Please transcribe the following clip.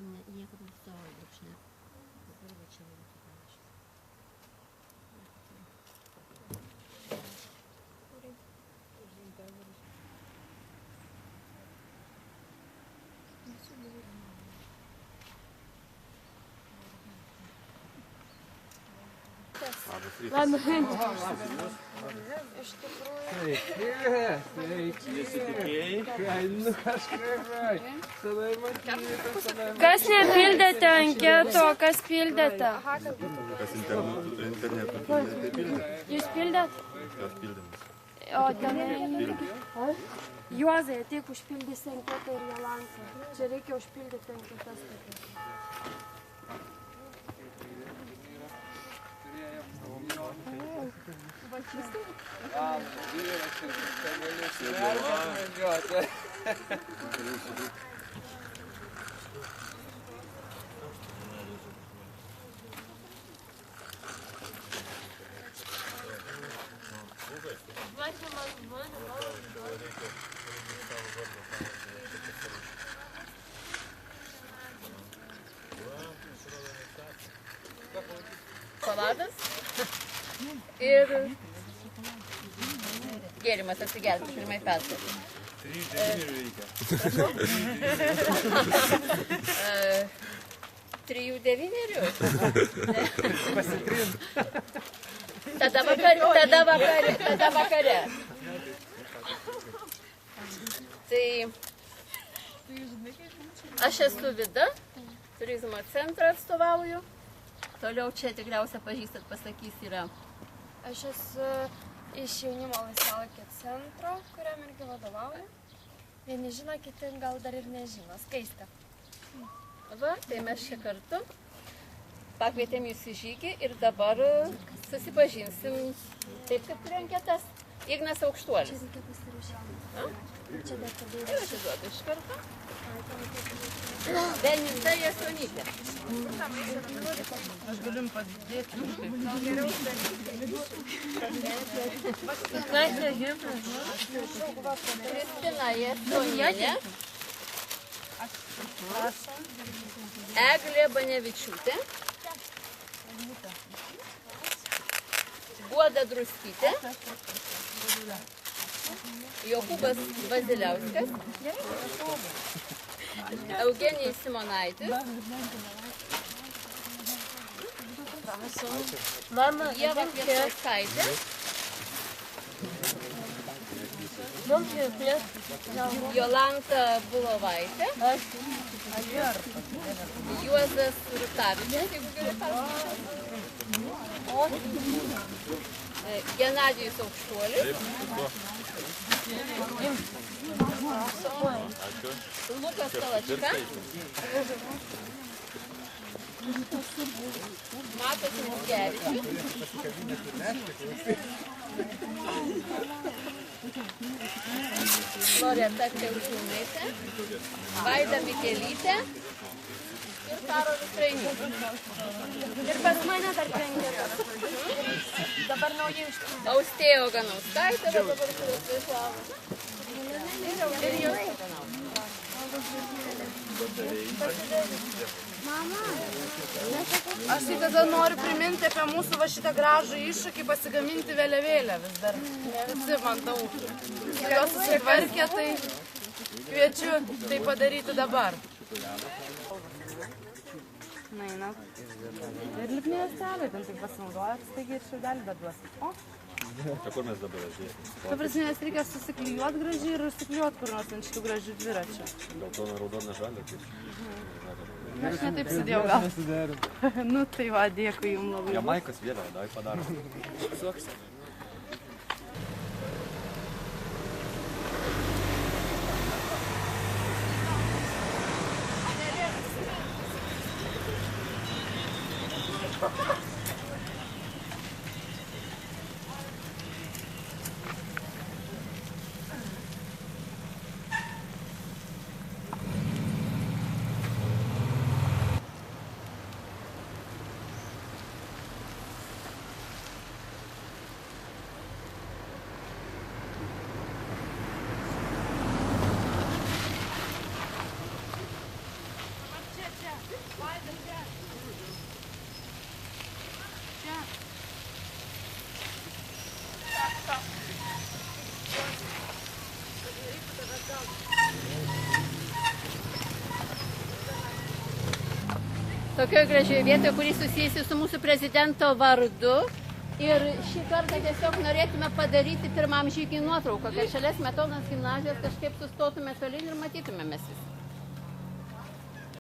Там niekur nestojo brūkšnė. Dabar va čia va panašiai. Ладно, Iš tikrųjų. kas nepildėte anketo, kas pildėte? Kas internetu Jūs pildėt? Kas pildymas? O tenai... Juozai, ateik užpildysi anketą ir Jolantą. Čia reikia užpildyti anketas. Saladas ir gėrimas atsigerti pirmai perskaitį. 3-9. Tada vakare. Tai aš esu Vida, turizmo centrą atstovauju. Toliau čia tikriausiai pažįstat, pasakys yra. Aš esu iš jaunimo laisvalaikio centro, kuriam irgi vadovauju. Vieni žino, kiti gal dar ir nežino. Skaistė. Va, tai mes čia kartu pakvietėm jūs į žygį ir dabar susipažinsim taip, kaip turi anketas. Ignas Aukštuolis. Čia reikia pasirašyti. Čia dar padėjau. Ir aš įduodu iš karto. Denisa Jasonytė. Aš galiu padėti. Kristina Jasonienė. Eglė Banevičiūtė. Guoda Druskytė. Jokūbas Baziliauskas. Eugenijus Simonaitis. Ieva Kvietauskaitė. Jolanta Bulovaitė. Juozas Rutavičius, jeigu gerai perskaičiau. Genadijus Aukštuolis. Lukas Talačka. Matas Mickevičius. Loreta Kiaučiūnaitė. Vaida Mikelytė. Ir Karolis Rainys. Ir pas mane dar penketas. Dabar naujai užpildė. Austėja Oganauskaitė, bet dabar kurios veiklavo. Ir jos Aš tai tada noriu priminti apie mūsų va šitą gražų iššūkį pasigaminti vėliavėlę vis dar. Visi matau. Jos susitvarkė, tai kviečiu tai padaryti dabar. Na, eina. Ir lipnėje stelė, ten taip pasinaudojat, taigi ir šiaudelį daduos. O? O kur mes dabar atėjome? Ta prasme, nes reikia susiklijuoti gražiai ir užsiklijuoti kur nors ant šitų gražių dviračių. Gal to raudona žalia? Aš netaip sudėjau gal. Nu tai va, dėkui jums labai. Jamaikas vėliava, davai padarom. tokioje gražioje vietoje, kuri susijusi su mūsų prezidento vardu. Ir šį kartą tiesiog norėtume padaryti pirmam žygiui nuotrauką, kad šalia Smetonos gimnazijos kažkaip sustotume tolyn ir matytume mes visi.